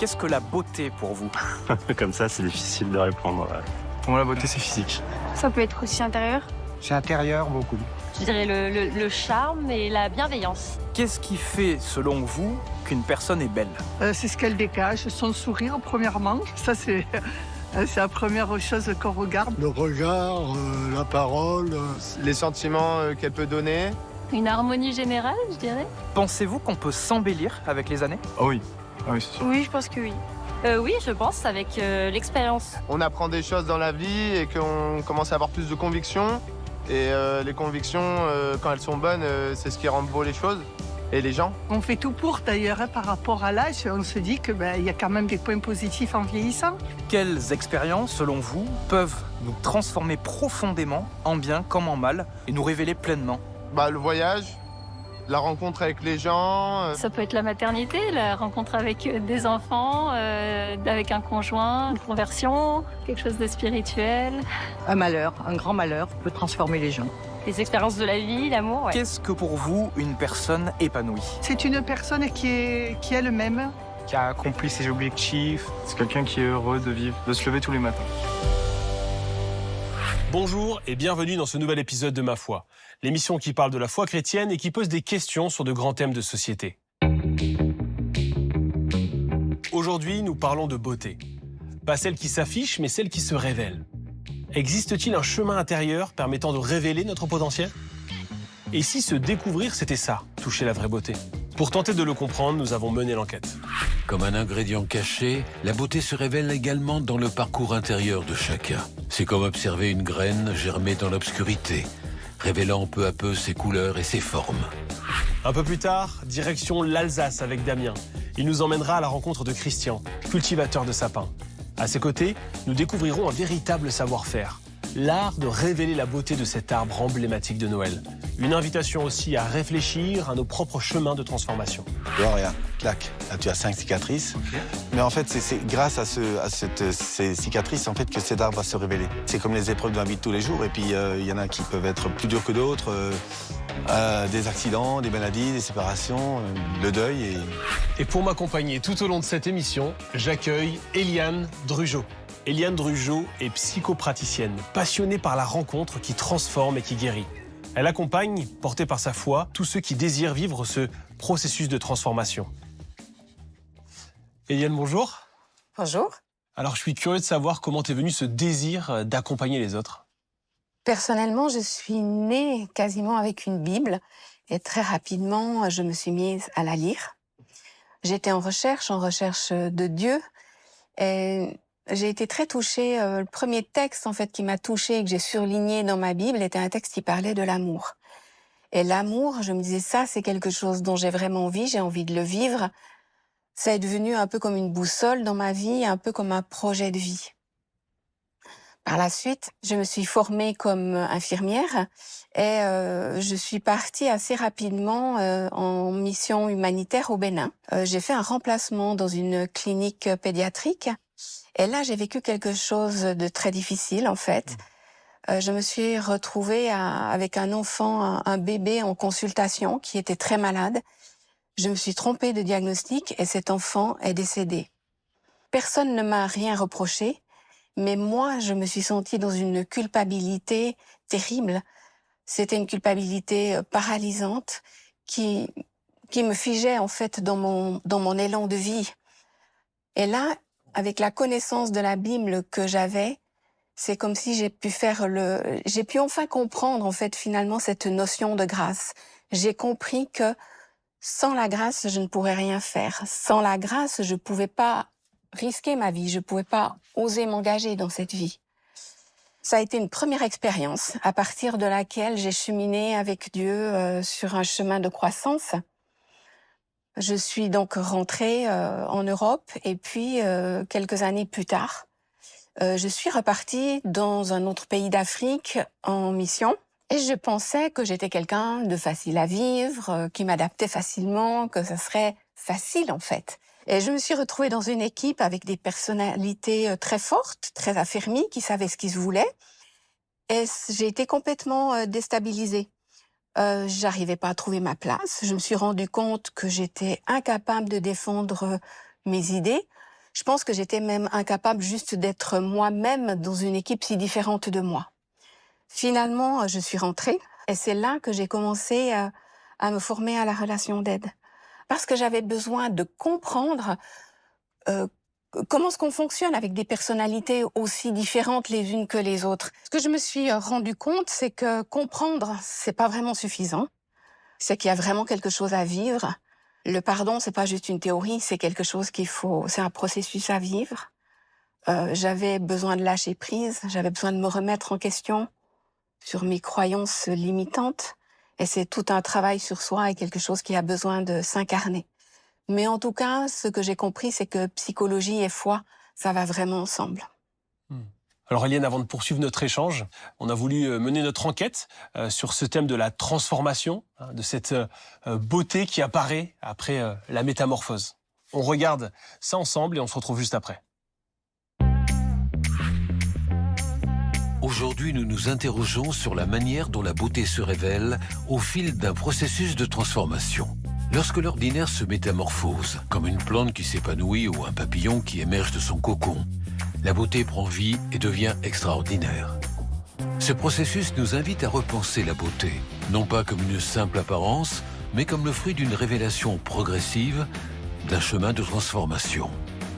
Qu'est-ce que la beauté pour vous? Comme ça, c'est difficile de répondre. Pour moi, la beauté, c'est physique. Ça peut être aussi intérieur. C'est intérieur, beaucoup. Je dirais le charme et la bienveillance. Qu'est-ce qui fait, selon vous, qu'une personne est belle? C'est ce qu'elle dégage, son sourire, premièrement. Ça, c'est la première chose qu'on regarde. Le regard, la parole. Les sentiments qu'elle peut donner. Une harmonie générale, je dirais. Pensez-vous qu'on peut s'embellir avec les années? Ah oui, c'est sûr. Oui, je pense que oui. Oui, je pense, avec l'expérience. On apprend des choses dans la vie et qu'on commence à avoir plus de convictions. Et les convictions, quand elles sont bonnes, c'est ce qui rend beau les choses et les gens. On fait tout pour, d'ailleurs, par rapport à l'âge. On se dit qu'il y a quand même des points positifs en vieillissant. Quelles expériences, selon vous, peuvent nous transformer profondément, en bien comme en mal, et nous révéler pleinement? Le voyage, la rencontre avec les gens. Ça peut être la maternité, la rencontre avec des enfants, avec un conjoint, une conversion, quelque chose de spirituel. Un malheur, un grand malheur peut transformer les gens. Les expériences de la vie, l'amour, ouais. Qu'est-ce que pour vous, une personne épanouie? C'est une personne qui est elle-même. Qui a accompli ses objectifs. C'est quelqu'un qui est heureux de vivre, de se lever tous les matins. Bonjour et bienvenue dans ce nouvel épisode de Ma Foi, l'émission qui parle de la foi chrétienne et qui pose des questions sur de grands thèmes de société. Aujourd'hui, nous parlons de beauté. Pas celle qui s'affiche, mais celle qui se révèle. Existe-t-il un chemin intérieur permettant de révéler notre potentiel? Et si se découvrir, c'était ça, toucher la vraie beauté? Pour tenter de le comprendre, nous avons mené l'enquête. Comme un ingrédient caché, la beauté se révèle également dans le parcours intérieur de chacun. C'est comme observer une graine germer dans l'obscurité, révélant peu à peu ses couleurs et ses formes. Un peu plus tard, direction l'Alsace avec Damien. Il nous emmènera à la rencontre de Christian, cultivateur de sapins. À ses côtés, nous découvrirons un véritable savoir-faire, l'art de révéler la beauté de cet arbre emblématique de Noël. Une invitation aussi à réfléchir à nos propres chemins de transformation. Regarde, clac, là tu as 5 cicatrices. Okay. Mais en fait, c'est grâce à ces cicatrices en fait, que cet arbre va se révéler. C'est comme les épreuves de la vie de tous les jours. Et puis, il y en a qui peuvent être plus durs que d'autres. Des accidents, des maladies, des séparations, le deuil. Et pour m'accompagner tout au long de cette émission, j'accueille Eliane Drugeau. Eliane Drugeau est psychopraticienne, passionnée par la rencontre qui transforme et qui guérit. Elle accompagne, portée par sa foi, tous ceux qui désirent vivre ce processus de transformation. Eliane, bonjour. Bonjour. Alors, je suis curieux de savoir comment t'es venu ce désir d'accompagner les autres. Personnellement, je suis née quasiment avec une Bible et très rapidement, je me suis mise à la lire. J'étais en recherche de Dieu et j'ai été très touchée. Le premier texte en fait qui m'a touchée et que j'ai surligné dans ma Bible était un texte qui parlait de l'amour. Et l'amour, je me disais ça, c'est quelque chose dont j'ai vraiment envie, j'ai envie de le vivre. Ça est devenu un peu comme une boussole dans ma vie, un peu comme un projet de vie. Par la suite, je me suis formée comme infirmière et je suis partie assez rapidement en mission humanitaire au Bénin. J'ai fait un remplacement dans une clinique pédiatrique et là, j'ai vécu quelque chose de très difficile en fait. Je me suis retrouvée avec un enfant, un bébé en consultation qui était très malade. Je me suis trompée de diagnostic et cet enfant est décédé. Personne ne m'a rien reproché. Mais moi, je me suis sentie dans une culpabilité terrible. C'était une culpabilité paralysante qui me figeait en fait dans mon élan de vie. Et là, avec la connaissance de la Bible que j'avais, c'est comme si j'ai pu enfin comprendre en fait finalement cette notion de grâce. J'ai compris que sans la grâce, je ne pourrais rien faire. Sans la grâce, je pouvais pas risquer ma vie, je pouvais pas oser m'engager dans cette vie. Ça a été une première expérience à partir de laquelle j'ai cheminé avec Dieu sur un chemin de croissance. Je suis donc rentrée en Europe et puis quelques années plus tard, je suis repartie dans un autre pays d'Afrique en mission et je pensais que j'étais quelqu'un de facile à vivre, qui m'adaptait facilement, que ça serait facile en fait. Et je me suis retrouvée dans une équipe avec des personnalités très fortes, très affermies, qui savaient ce qu'ils voulaient. Et j'ai été complètement déstabilisée. J'arrivais pas à trouver ma place. Je me suis rendu compte que j'étais incapable de défendre mes idées. Je pense que j'étais même incapable juste d'être moi-même dans une équipe si différente de moi. Finalement, je suis rentrée et c'est là que j'ai commencé à me former à la relation d'aide. Parce que j'avais besoin de comprendre comment est-ce qu'on fonctionne avec des personnalités aussi différentes les unes que les autres. Ce que je me suis rendu compte, c'est que comprendre, c'est pas vraiment suffisant. C'est qu'il y a vraiment quelque chose à vivre. Le pardon, c'est pas juste une théorie, c'est quelque chose c'est un processus à vivre. J'avais besoin de lâcher prise, j'avais besoin de me remettre en question sur mes croyances limitantes. Et c'est tout un travail sur soi et quelque chose qui a besoin de s'incarner. Mais en tout cas, ce que j'ai compris, c'est que psychologie et foi, ça va vraiment ensemble. Alors Eliane, avant de poursuivre notre échange, on a voulu mener notre enquête sur ce thème de la transformation, de cette beauté qui apparaît après la métamorphose. On regarde ça ensemble et on se retrouve juste après. Aujourd'hui, nous nous interrogeons sur la manière dont la beauté se révèle au fil d'un processus de transformation. Lorsque l'ordinaire se métamorphose, comme une plante qui s'épanouit ou un papillon qui émerge de son cocon, la beauté prend vie et devient extraordinaire. Ce processus nous invite à repenser la beauté, non pas comme une simple apparence, mais comme le fruit d'une révélation progressive, d'un chemin de transformation.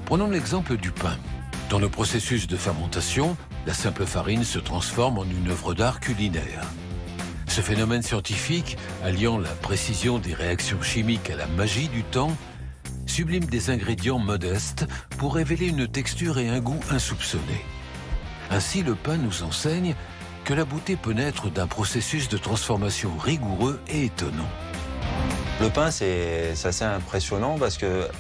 Prenons l'exemple du pain. Dans le processus de fermentation, la simple farine se transforme en une œuvre d'art culinaire. Ce phénomène scientifique, alliant la précision des réactions chimiques à la magie du temps, sublime des ingrédients modestes pour révéler une texture et un goût insoupçonnés. Ainsi, le pain nous enseigne que la beauté peut naître d'un processus de transformation rigoureux et étonnant. Le pain, c'est assez impressionnant parce que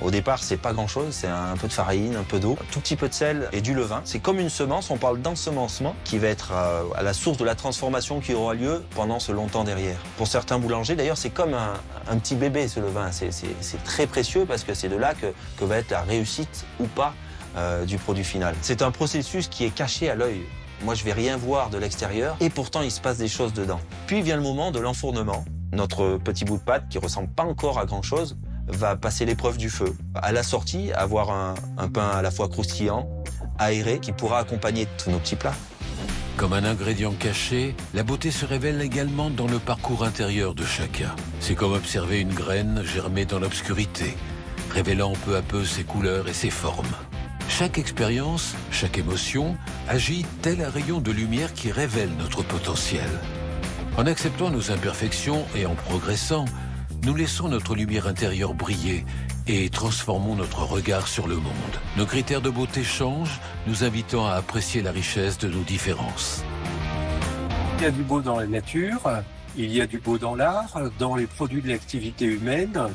au départ, c'est pas grand-chose. C'est un peu de farine, un peu d'eau, un tout petit peu de sel et du levain. C'est comme une semence, on parle d'ensemencement qui va être à la source de la transformation qui aura lieu pendant ce long temps derrière. Pour certains boulangers, d'ailleurs, c'est comme un petit bébé, ce levain. C'est très précieux parce que c'est de là que va être la réussite ou pas du produit final. C'est un processus qui est caché à l'œil. Moi, je vais rien voir de l'extérieur et pourtant, il se passe des choses dedans. Puis vient le moment de l'enfournement. Notre petit bout de pâte, qui ressemble pas encore à grand-chose, va passer l'épreuve du feu. À la sortie, avoir un pain à la fois croustillant, aéré, qui pourra accompagner tous nos petits plats. Comme un ingrédient caché, la beauté se révèle également dans le parcours intérieur de chacun. C'est comme observer une graine germer dans l'obscurité, révélant peu à peu ses couleurs et ses formes. Chaque expérience, chaque émotion agit tel un rayon de lumière qui révèle notre potentiel. En acceptant nos imperfections et en progressant, nous laissons notre lumière intérieure briller et transformons notre regard sur le monde. Nos critères de beauté changent, nous invitant à apprécier la richesse de nos différences. Il y a du beau dans la nature, il y a du beau dans l'art, dans les produits de l'activité humaine.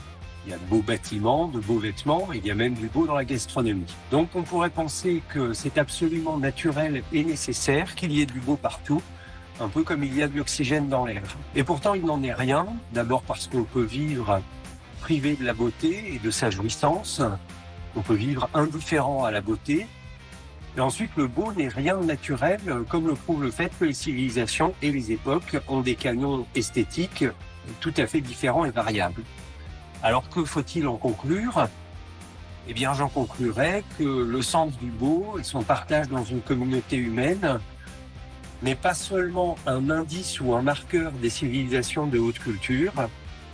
Il y a de beaux bâtiments, de beaux vêtements, il y a même du beau dans la gastronomie. Donc on pourrait penser que c'est absolument naturel et nécessaire qu'il y ait du beau partout, un peu comme il y a de l'oxygène dans l'air. Et pourtant, il n'en est rien. D'abord parce qu'on peut vivre privé de la beauté et de sa jouissance. On peut vivre indifférent à la beauté. Et ensuite, le beau n'est rien de naturel, comme le prouve le fait que les civilisations et les époques ont des canons esthétiques tout à fait différents et variables. Alors, que faut-il en conclure ? Eh bien, j'en conclurai que le sens du beau et son partage dans une communauté humaine n'est pas seulement un indice ou un marqueur des civilisations de haute culture,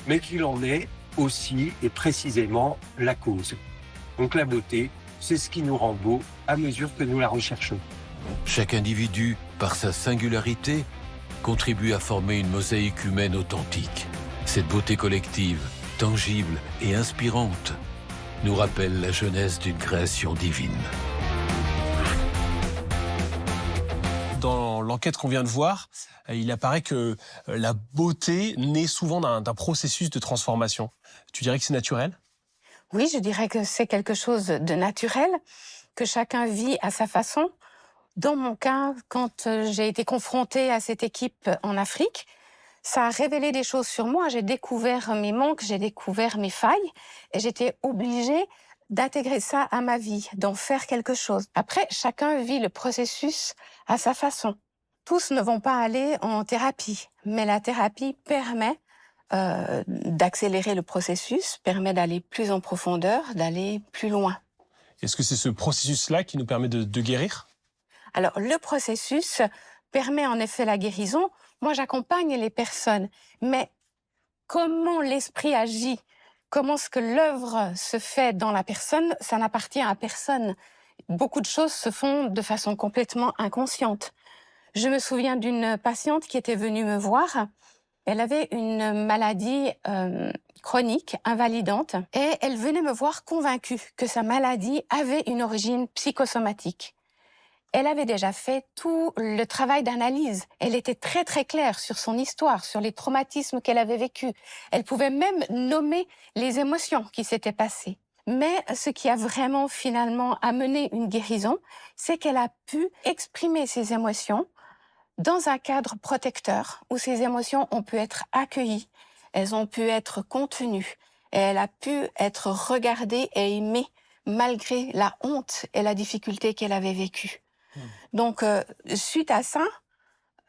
mais qu'il en est aussi et précisément la cause. Donc la beauté, c'est ce qui nous rend beau à mesure que nous la recherchons. Chaque individu, par sa singularité, contribue à former une mosaïque humaine authentique. Cette beauté collective, tangible et inspirante, nous rappelle la jeunesse d'une création divine. Dans l'enquête qu'on vient de voir, il apparaît que la beauté naît souvent d'un processus de transformation. Tu dirais que c'est naturel ? Oui, je dirais que c'est quelque chose de naturel, que chacun vit à sa façon. Dans mon cas, quand j'ai été confrontée à cette équipe en Afrique, ça a révélé des choses sur moi. J'ai découvert mes manques, j'ai découvert mes failles et j'étais obligée d'intégrer ça à ma vie, d'en faire quelque chose. Après, chacun vit le processus à sa façon. Tous ne vont pas aller en thérapie, mais la thérapie permet d'accélérer le processus, permet d'aller plus en profondeur, d'aller plus loin. Est-ce que c'est ce processus-là qui nous permet de guérir? Alors, le processus permet en effet la guérison. Moi, j'accompagne les personnes. Mais comment l'esprit agit, comment ce que l'œuvre se fait dans la personne, ça n'appartient à personne. Beaucoup de choses se font de façon complètement inconsciente. Je me souviens d'une patiente qui était venue me voir. Elle avait une maladie chronique, invalidante, et elle venait me voir convaincue que sa maladie avait une origine psychosomatique. Elle avait déjà fait tout le travail d'analyse. Elle était très très claire sur son histoire, sur les traumatismes qu'elle avait vécus. Elle pouvait même nommer les émotions qui s'étaient passées. Mais ce qui a vraiment finalement amené une guérison, c'est qu'elle a pu exprimer ses émotions dans un cadre protecteur où ces émotions ont pu être accueillies, elles ont pu être contenues, et elle a pu être regardée et aimée malgré la honte et la difficulté qu'elle avait vécue. Donc, suite à ça,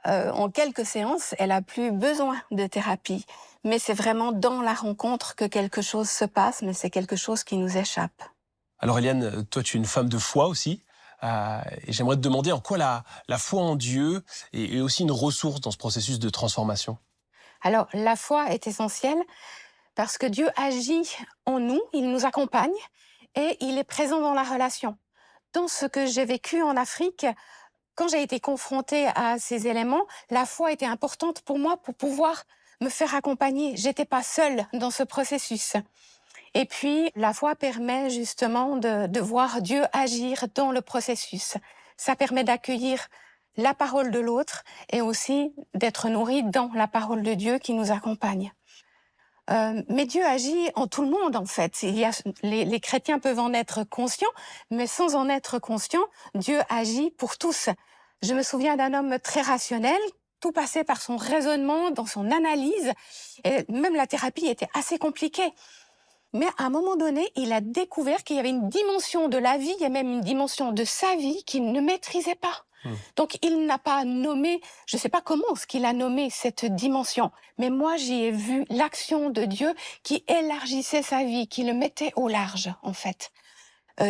en quelques séances, elle a plus besoin de thérapie. Mais c'est vraiment dans la rencontre que quelque chose se passe, mais c'est quelque chose qui nous échappe. Alors Eliane, toi tu es une femme de foi aussi. Et j'aimerais te demander en quoi la foi en Dieu est aussi une ressource dans ce processus de transformation. Alors, la foi est essentielle parce que Dieu agit en nous, il nous accompagne et il est présent dans la relation. Dans ce que j'ai vécu en Afrique, quand j'ai été confrontée à ces éléments, la foi était importante pour moi pour pouvoir me faire accompagner. J'étais pas seule dans ce processus. Et puis, la foi permet justement de voir Dieu agir dans le processus. Ça permet d'accueillir la parole de l'autre et aussi d'être nourri dans la parole de Dieu qui nous accompagne. Mais Dieu agit en tout le monde, en fait. Les chrétiens peuvent en être conscients, mais sans en être conscients, Dieu agit pour tous. Je me souviens d'un homme très rationnel, tout passait par son raisonnement, dans son analyse, et même la thérapie était assez compliquée. Mais à un moment donné, il a découvert qu'il y avait une dimension de la vie, il y a même une dimension de sa vie qu'il ne maîtrisait pas. Donc, il n'a pas nommé, je ne sais pas comment ce qu'il a nommé cette dimension, mais moi, j'y ai vu l'action de Dieu qui élargissait sa vie, qui le mettait au large, en fait.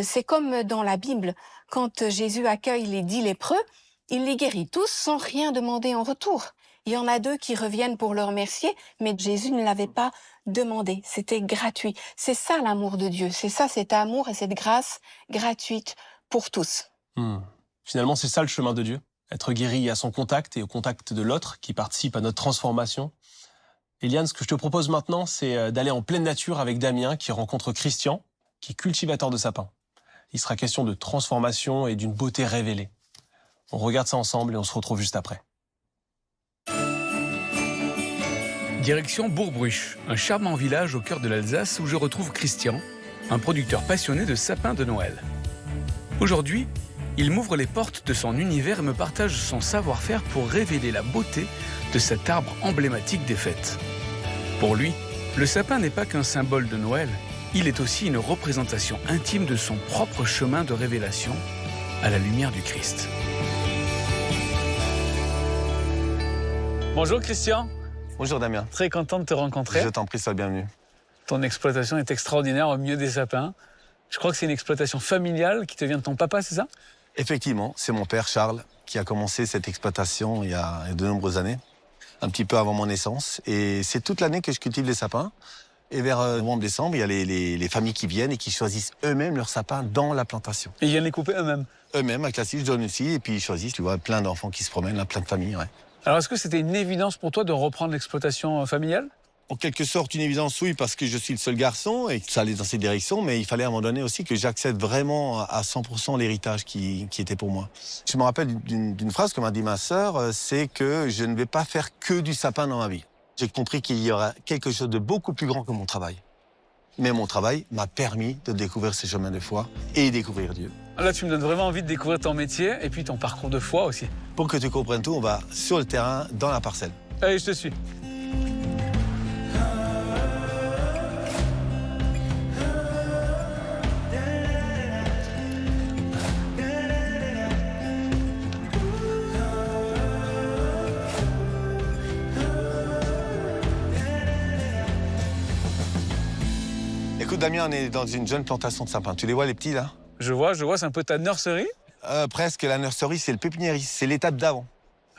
C'est comme dans la Bible, quand Jésus accueille les 10 lépreux, il les guérit tous sans rien demander en retour. Il y en a 2 qui reviennent pour le remercier, mais Jésus ne l'avait pas demandé, c'était gratuit. C'est ça l'amour de Dieu, c'est ça cet amour et cette grâce gratuite pour tous. Finalement, c'est ça le chemin de Dieu, être guéri à son contact et au contact de l'autre qui participe à notre transformation. Eliane, ce que je te propose maintenant, c'est d'aller en pleine nature avec Damien qui rencontre Christian, qui est cultivateur de sapins. Il sera question de transformation et d'une beauté révélée. On regarde ça ensemble et on se retrouve juste après. Direction Bourg-Bruche, un charmant village au cœur de l'Alsace où je retrouve Christian, un producteur passionné de sapins de Noël. Aujourd'hui, il m'ouvre les portes de son univers et me partage son savoir-faire pour révéler la beauté de cet arbre emblématique des fêtes. Pour lui, le sapin n'est pas qu'un symbole de Noël, il est aussi une représentation intime de son propre chemin de révélation à la lumière du Christ. Bonjour Christian. Bonjour Damien. Très content de te rencontrer. Je t'en prie, sois le bienvenu. Ton exploitation est extraordinaire au milieu des sapins. Je crois que c'est une exploitation familiale qui te vient de ton papa, c'est ça? Effectivement, c'est mon père Charles qui a commencé cette exploitation il y a de nombreuses années, un petit peu avant mon naissance. Et c'est toute l'année que je cultive les sapins. Et vers novembre-décembre, il y a les familles qui viennent et qui choisissent eux-mêmes leurs sapins dans la plantation. Et ils viennent les couper eux-mêmes? Eux-mêmes, avec la scie, je donne aussi, et puis ils choisissent, tu vois, plein d'enfants qui se promènent, là, plein de familles, ouais. Alors, est-ce que c'était une évidence pour toi de reprendre l'exploitation familiale? En quelque sorte, une évidence, oui, parce que je suis le seul garçon et que ça allait dans cette direction, mais il fallait à un moment donné aussi que j'accepte vraiment à 100% l'héritage qui était pour moi. Je me rappelle d'une phrase que m'a dit ma sœur, c'est que je ne vais pas faire que du sapin dans ma vie. J'ai compris qu'il y aura quelque chose de beaucoup plus grand que mon travail. Mais mon travail m'a permis de découvrir ces chemins de foi et découvrir Dieu. Là, tu me donnes vraiment envie de découvrir ton métier et puis ton parcours de foi aussi. Pour que tu comprennes tout, on va sur le terrain, dans la parcelle. Allez, je te suis. Écoute Damien, on est dans une jeune plantation de sapins. Tu les vois les petits là? Je vois, c'est un peu ta nurserie. Presque, la nurserie, c'est le pépiniérie, c'est l'étape d'avant.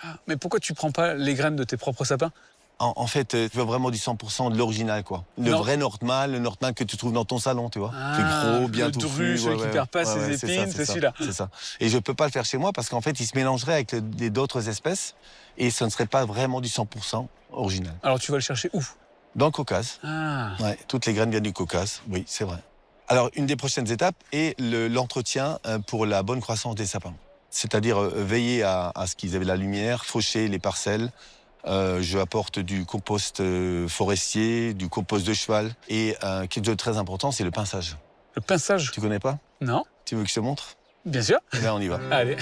Ah, mais pourquoi tu prends pas les graines de tes propres sapins? En fait, tu veux vraiment du 100% de l'original, quoi. Le vrai Nordmal, le Nordmal que tu trouves dans ton salon, tu vois. Ah, c'est gros, bien le touffu. dru, celui qui perd pas ses épines, c'est celui-là. C'est ça. Et je peux pas le faire chez moi parce qu'en fait, il se mélangerait avec d'autres espèces et ce ne serait pas vraiment du 100% original. Alors tu vas le chercher où? Dans le Caucase. Ah. Ouais, toutes les graines viennent du Caucase, oui, c'est vrai. Alors, une des prochaines étapes est l'entretien pour la bonne croissance des sapins. C'est-à-dire veiller à ce qu'ils aient de la lumière, faucher les parcelles. Je apporte du compost forestier, du compost de cheval. Et quelque chose de très important, c'est le pinçage. Le pinçage? Tu connais pas? Non. Tu veux que je te montre? Bien sûr. Eh bien, on y va. Allez.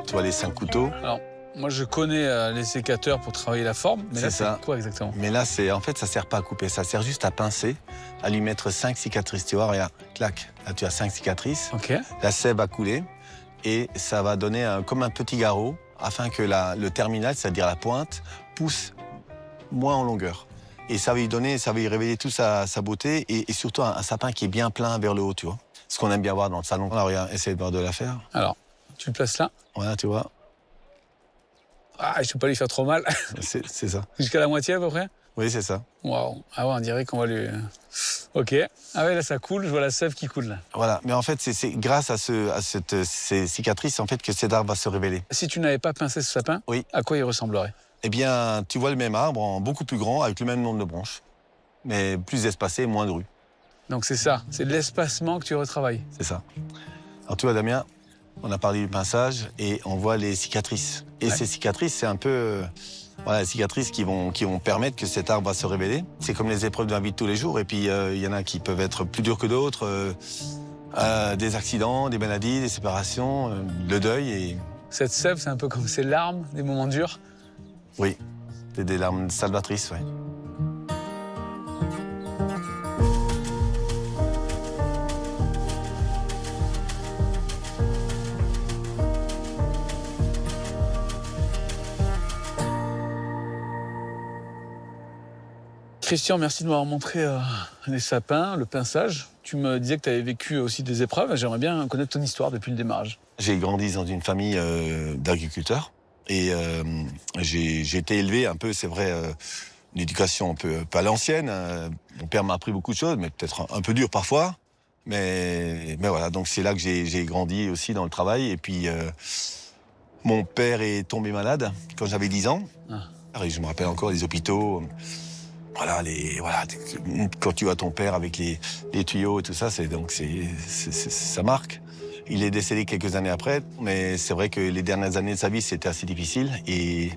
Tu vois les 5 couteaux? Alors, moi, je connais les sécateurs pour travailler la forme, mais là, C'est ça. c'est quoi exactement? Mais là, en fait, ça sert pas à couper, ça sert juste à pincer, à lui mettre 5 cicatrices. Tu vois, regarde, clac, là tu as 5 cicatrices. Ok. La sève a coulé et ça va donner comme un petit garrot afin que le terminal, c'est-à-dire la pointe, pousse moins en longueur. Et ça va y réveiller toute sa beauté et surtout un sapin qui est bien plein vers le haut, tu vois. Ce qu'on aime bien voir dans le salon. Alors, regarde, essaye de la faire. Alors, tu le places là. Voilà, tu vois. Ah, je ne peux pas lui faire trop mal. C'est ça. Jusqu'à la moitié à peu près? Oui, c'est ça. Waouh. Ah ouais, on dirait qu'on va lui... Ok. Ah ouais, là, ça coule. Je vois la sève qui coule là. Voilà. Mais en fait, c'est grâce à ces cicatrices en fait, que cet arbre va se révéler. Si tu n'avais pas pincé ce sapin, oui, à quoi il ressemblerait? Eh bien, tu vois le même arbre en beaucoup plus grand, avec le même nombre de branches, mais plus espacé, moins dru. Donc c'est ça, c'est l'espacement que tu retravailles. C'est ça. Alors tu vois, Damien, on a parlé du pinçage et on voit les cicatrices. Et ces cicatrices, c'est un peu les cicatrices qui vont permettre que cet arbre va se révéler. C'est comme les épreuves de la vie de tous les jours. Et puis, il y en a qui peuvent être plus dures que d'autres. Des accidents, des maladies, des séparations, le deuil. Et... Cette sève, c'est un peu comme ces larmes, des moments durs. Oui, c'est des larmes salvatrices, oui. Christian, merci de m'avoir montré les sapins, le pinçage. Tu me disais que tu avais vécu aussi des épreuves. J'aimerais bien connaître ton histoire depuis le démarrage. J'ai grandi dans une famille d'agriculteurs et j'ai été élevé un peu, c'est vrai, une éducation un peu à l'ancienne. Mon père m'a appris beaucoup de choses, mais peut-être un peu dur parfois. Mais voilà, donc c'est là que j'ai grandi aussi dans le travail. Et puis, mon père est tombé malade quand j'avais 10 ans. Ah. Et je me rappelle encore des hôpitaux. Voilà, quand tu vois ton père avec les tuyaux et tout ça, ça marque. Il est décédé quelques années après, mais c'est vrai que les dernières années de sa vie, c'était assez difficile. Et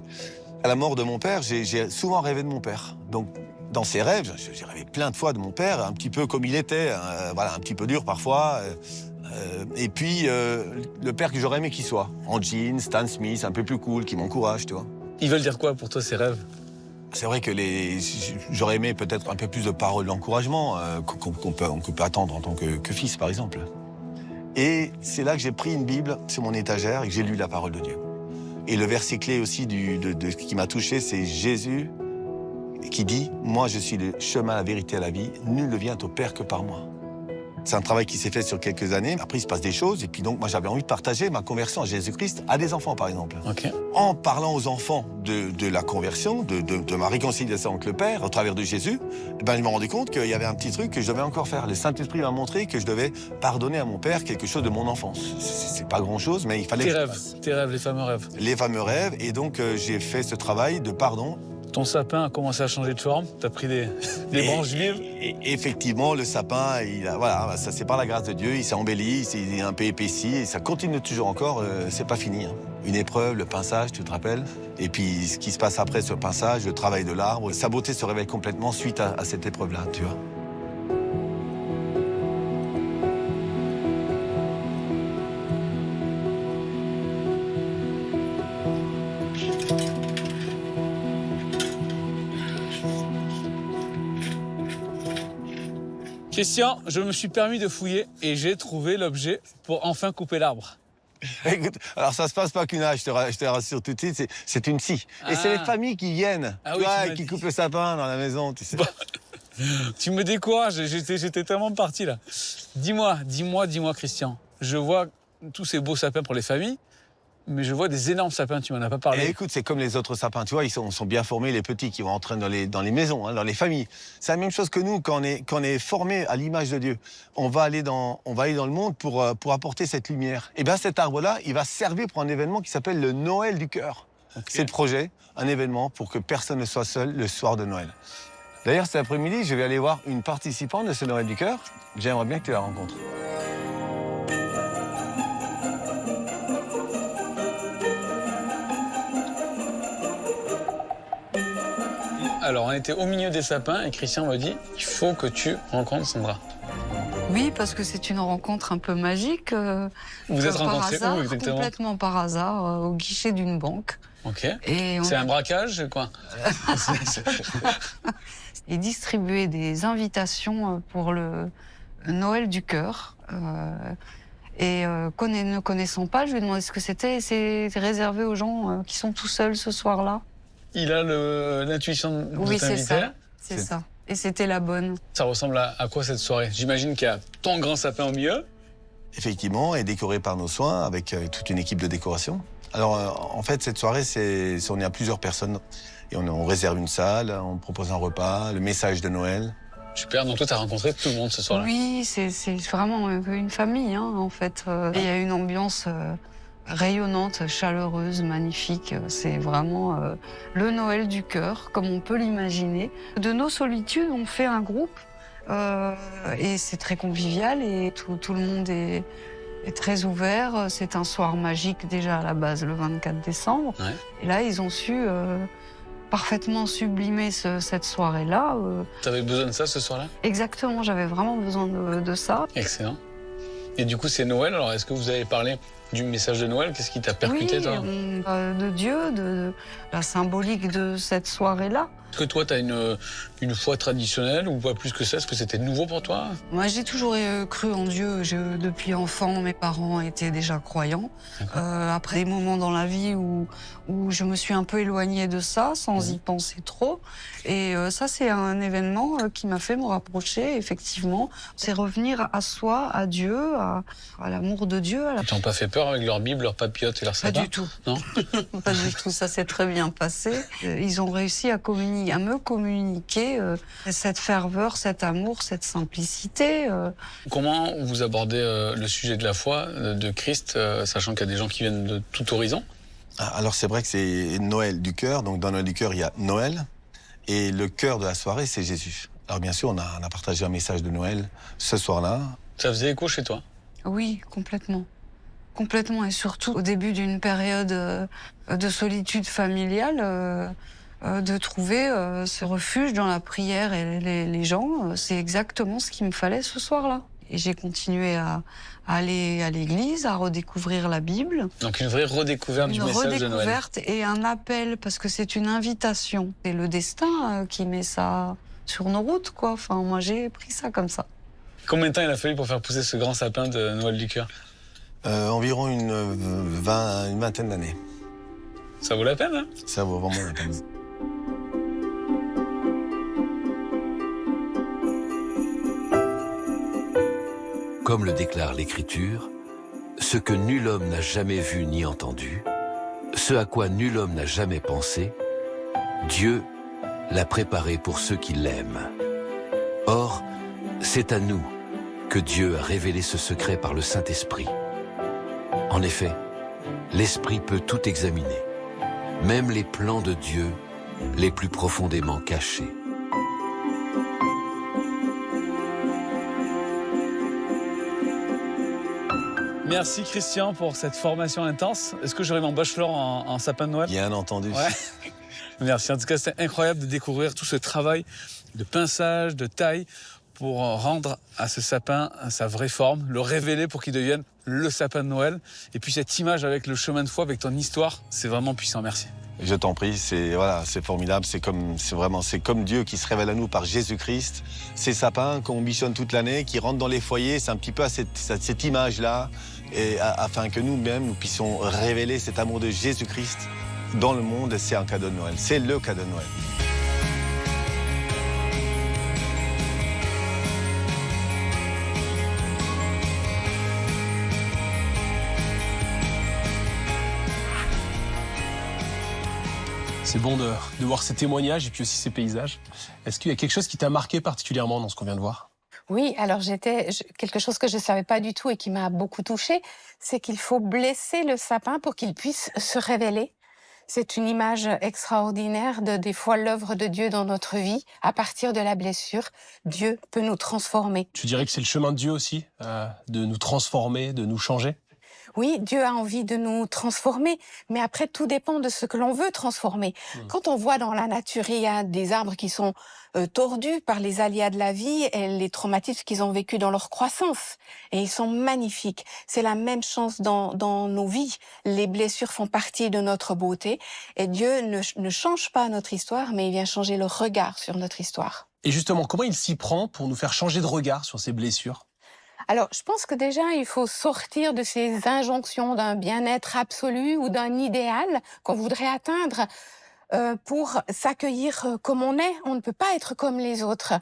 à la mort de mon père, j'ai souvent rêvé de mon père. Donc, dans ses rêves, j'ai rêvé plein de fois de mon père, un petit peu comme il était, un petit peu dur parfois. Et puis, le père que j'aurais aimé qu'il soit, en jeans, Stan Smith, un peu plus cool, qui m'encourage, tu vois. Ils veulent dire quoi pour toi, ces rêves? C'est vrai que j'aurais aimé peut-être un peu plus de paroles d'encouragement qu'on peut attendre en tant que fils, par exemple. Et c'est là que j'ai pris une Bible sur mon étagère et que j'ai lu la parole de Dieu. Et le verset clé aussi de ce qui m'a touché, c'est Jésus qui dit « Moi, je suis le chemin, la vérité et la vie. Nul ne vient au Père que par moi. » C'est un travail qui s'est fait sur quelques années. Après, il se passe des choses. Et puis donc, moi, j'avais envie de partager ma conversion à Jésus-Christ à des enfants, par exemple. Okay. En parlant aux enfants de la conversion, de ma réconciliation avec le Père, au travers de Jésus, je me rendais compte qu'il y avait un petit truc que je devais encore faire. Le Saint-Esprit m'a montré que je devais pardonner à mon Père quelque chose de mon enfance. C'est pas grand-chose, mais il fallait... Tes rêves, les fameux rêves. Les fameux rêves. Et donc, j'ai fait ce travail de pardon. Ton sapin a commencé à changer de forme, t'as pris des branches vives. Et effectivement, le sapin, ça c'est par la grâce de Dieu, il s'est embelli, il est un peu épaissi, et ça continue toujours encore, c'est pas fini. Hein. Une épreuve, le pinçage, tu te rappelles? Et puis ce qui se passe après ce pinçage, le travail de l'arbre, sa beauté se révèle complètement suite à cette épreuve-là, tu vois. Christian, je me suis permis de fouiller et j'ai trouvé l'objet pour enfin couper l'arbre. Écoute, alors ça se passe pas qu'une hache, je te rassure tout de suite, c'est une scie. Et c'est les familles qui viennent, qui coupent le sapin dans la maison, tu sais. Bon. Tu me décourages, j'étais tellement parti là. Dis-moi, Christian, je vois tous ces beaux sapins pour les familles, mais je vois des énormes sapins, tu m'en as pas parlé. Et écoute, c'est comme les autres sapins, tu vois, ils sont bien formés, les petits qui vont entrer dans les maisons, hein, dans les familles. C'est la même chose que nous, quand on est formé à l'image de Dieu. On va aller dans le monde pour apporter cette lumière. Et bien cet arbre-là, il va servir pour un événement qui s'appelle le Noël du cœur. Okay. C'est le projet, un événement pour que personne ne soit seul le soir de Noël. D'ailleurs, cet après-midi, je vais aller voir une participante de ce Noël du cœur. J'aimerais bien que tu la rencontres. Alors, on était au milieu des sapins et Christian me dit il faut que tu rencontres Sandra. Oui, parce que c'est une rencontre un peu magique. Vous êtes rencontrés où exactement ? Complètement par hasard, au guichet d'une banque. Ok. C'est un braquage, quoi ? Ils distribuaient des invitations pour le Noël du cœur. Ne connaissant pas, je lui ai demandé ce que c'était. C'est réservé aux gens qui sont tout seuls ce soir-là. Il a l'intuition de oui, t'inviter. C'est ça. Et c'était la bonne. Ça ressemble à quoi cette soirée ? J'imagine qu'il y a ton grand sapin au milieu. Effectivement, et décoré par nos soins, avec toute une équipe de décoration. Alors, en fait, cette soirée, on est à plusieurs personnes. Et on réserve une salle, on propose un repas, le message de Noël. Super, donc toi, tu as rencontré tout le monde ce soir-là. Oui, c'est vraiment une famille, hein, en fait. Il y a une ambiance rayonnante, chaleureuse, magnifique. C'est vraiment le Noël du cœur, comme on peut l'imaginer. De nos solitudes, on fait un groupe et c'est très convivial et tout le monde est très ouvert. C'est un soir magique déjà à la base, le 24 décembre. Ouais. Et là, ils ont su parfaitement sublimer cette soirée-là. Tu avais besoin de ça ce soir-là ? Exactement, j'avais vraiment besoin de ça. Excellent. Et du coup, c'est Noël. Alors, est-ce que vous avez parlé du message de Noël ? Qu'est-ce qui t'a percuté, toi ? De Dieu, de la symbolique de cette soirée-là. Est-ce que toi, tu as une foi traditionnelle ou pas plus que ça ? Est-ce que c'était nouveau pour toi ? Moi, j'ai toujours cru en Dieu. Depuis enfant, mes parents étaient déjà croyants. Après des moments dans la vie où je me suis un peu éloignée de ça, sans y penser trop. Et ça, c'est un événement qui m'a fait me rapprocher, effectivement. C'est revenir à soi, à Dieu, à l'amour de Dieu. Ils t'ont pas fait peur avec leur Bible, leur papillote et leur sapin ? Pas du tout. Non ? Pas du tout, ça s'est très bien passé. Ils ont réussi à me communiquer cette ferveur, cet amour, cette simplicité. Comment vous abordez le sujet de la foi, de Christ, sachant qu'il y a des gens qui viennent de tout horizon ? Alors c'est vrai que c'est Noël du cœur, donc dans Noël du cœur, il y a Noël, et le cœur de la soirée, c'est Jésus. Alors bien sûr, on a partagé un message de Noël ce soir-là. Ça faisait écho chez toi ? Oui, complètement. Complètement, et surtout au début d'une période de solitude familiale, de trouver ce refuge dans la prière et les gens, c'est exactement ce qu'il me fallait ce soir-là. Et j'ai continué à aller à l'église, à redécouvrir la Bible. Donc une vraie redécouverte du message de Noël. Une redécouverte et un appel, parce que c'est une invitation. C'est le destin qui met ça sur nos routes, quoi. Enfin, moi, j'ai pris ça comme ça. Combien de temps il a fallu pour faire pousser ce grand sapin de Noël du cœur ? Environ une vingtaine d'années. Ça vaut la peine, hein ? Ça vaut vraiment la peine. Comme le déclare l'Écriture, ce que nul homme n'a jamais vu ni entendu, ce à quoi nul homme n'a jamais pensé, Dieu l'a préparé pour ceux qui l'aiment. Or, c'est à nous que Dieu a révélé ce secret par le Saint-Esprit. En effet, l'Esprit peut tout examiner, même les plans de Dieu les plus profondément cachés. Merci Christian pour cette formation intense. Est-ce que j'aurai mon bachelor en sapin de Noël ? Bien entendu. Ouais. Merci. En tout cas, c'était incroyable de découvrir tout ce travail de pinçage, de taille, pour rendre à ce sapin sa vraie forme, le révéler pour qu'il devienne le sapin de Noël. Et puis cette image avec le chemin de foi, avec ton histoire, c'est vraiment puissant. Merci. Je t'en prie, c'est voilà, c'est formidable, c'est comme Dieu qui se révèle à nous par Jésus-Christ. Ces sapins qu'on bichonne toute l'année, qui rentrent dans les foyers, c'est un petit peu à cette image-là, et afin que nous-mêmes, nous puissions révéler cet amour de Jésus-Christ dans le monde, c'est un cadeau de Noël, c'est le cadeau de Noël. C'est bon de voir ces témoignages et puis aussi ces paysages. Est-ce qu'il y a quelque chose qui t'a marqué particulièrement dans ce qu'on vient de voir? Oui, alors quelque chose que je ne savais pas du tout et qui m'a beaucoup touchée, c'est qu'il faut blesser le sapin pour qu'il puisse se révéler. C'est une image extraordinaire des fois l'œuvre de Dieu dans notre vie. À partir de la blessure, Dieu peut nous transformer. Tu dirais que c'est le chemin de Dieu aussi, de nous transformer, de nous changer? Oui, Dieu a envie de nous transformer, mais après, tout dépend de ce que l'on veut transformer. Quand on voit dans la nature, il y a des arbres qui sont tordus par les aléas de la vie et les traumatismes qu'ils ont vécus dans leur croissance. Et ils sont magnifiques. C'est la même chose dans nos vies. Les blessures font partie de notre beauté. Et Dieu ne change pas notre histoire, mais il vient changer le regard sur notre histoire. Et justement, comment il s'y prend pour nous faire changer de regard sur ces blessures? Alors, je pense que déjà, il faut sortir de ces injonctions d'un bien-être absolu ou d'un idéal qu'on voudrait atteindre pour s'accueillir comme on est. On ne peut pas être comme les autres.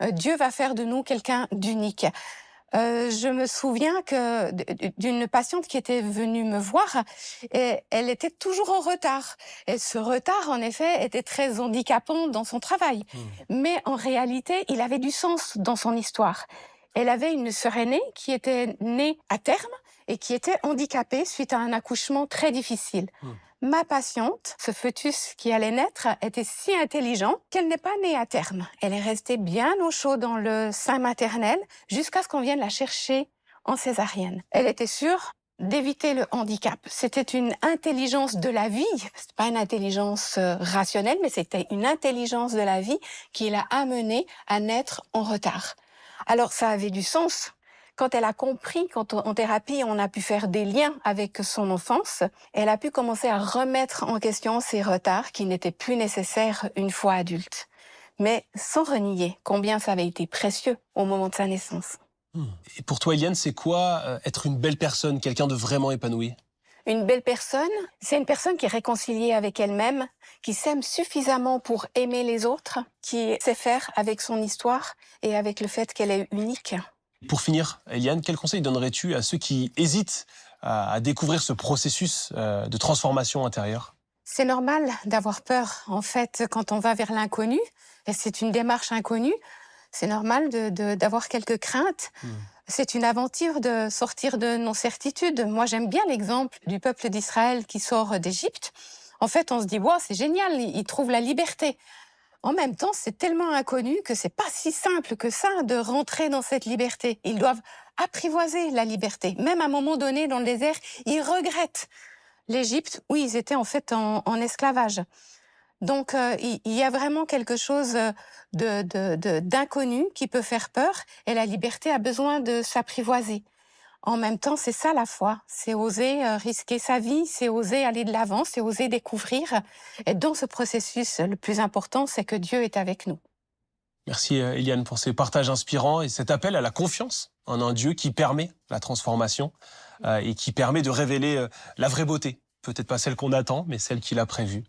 Dieu va faire de nous quelqu'un d'unique. Je me souviens d'une patiente qui était venue me voir et elle était toujours en retard. Et ce retard, en effet, était très handicapant dans son travail. Mais en réalité, il avait du sens dans son histoire. Elle avait une sœur aînée qui était née à terme et qui était handicapée suite à un accouchement très difficile. Ma patiente, ce fœtus qui allait naître, était si intelligent qu'elle n'est pas née à terme. Elle est restée bien au chaud dans le sein maternel jusqu'à ce qu'on vienne la chercher en césarienne. Elle était sûre d'éviter le handicap. C'était une intelligence de la vie, c'est pas une intelligence rationnelle, mais c'était une intelligence de la vie qui l'a amenée à naître en retard. Alors, ça avait du sens. Quand elle a compris, quand en thérapie, on a pu faire des liens avec son enfance, elle a pu commencer à remettre en question ses retards qui n'étaient plus nécessaires une fois adulte. Mais sans renier combien ça avait été précieux au moment de sa naissance. Et pour toi, Eliane, c'est quoi être une belle personne, quelqu'un de vraiment épanoui? Une belle personne, c'est une personne qui est réconciliée avec elle-même, qui s'aime suffisamment pour aimer les autres, qui sait faire avec son histoire et avec le fait qu'elle est unique. Pour finir, Eliane, quel conseil donnerais-tu à ceux qui hésitent à découvrir ce processus de transformation intérieure? C'est normal d'avoir peur, en fait, quand on va vers l'inconnu, et c'est une démarche inconnue, c'est normal d'avoir quelques craintes. C'est une aventure de sortir de nos certitudes. Moi, j'aime bien l'exemple du peuple d'Israël qui sort d'Égypte. En fait, on se dit, wow, c'est génial, ils trouvent la liberté. En même temps, c'est tellement inconnu que c'est pas si simple que ça de rentrer dans cette liberté. Ils doivent apprivoiser la liberté. Même à un moment donné, dans le désert, ils regrettent l'Égypte où ils étaient en fait en esclavage. Donc, il y a vraiment quelque chose d'inconnu qui peut faire peur et la liberté a besoin de s'apprivoiser. En même temps, c'est ça la foi, c'est oser risquer sa vie, c'est oser aller de l'avant, c'est oser découvrir. Et dans ce processus, le plus important, c'est que Dieu est avec nous. Merci Eliane pour ces partages inspirants et cet appel à la confiance en un Dieu qui permet la transformation et qui permet de révéler la vraie beauté. Peut-être pas celle qu'on attend, mais celle qu'il a prévue.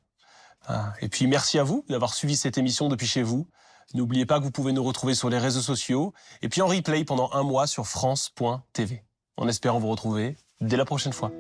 Et puis merci à vous d'avoir suivi cette émission depuis chez vous. N'oubliez pas que vous pouvez nous retrouver sur les réseaux sociaux et puis en replay pendant un mois sur France.tv. En espérant vous retrouver dès la prochaine fois.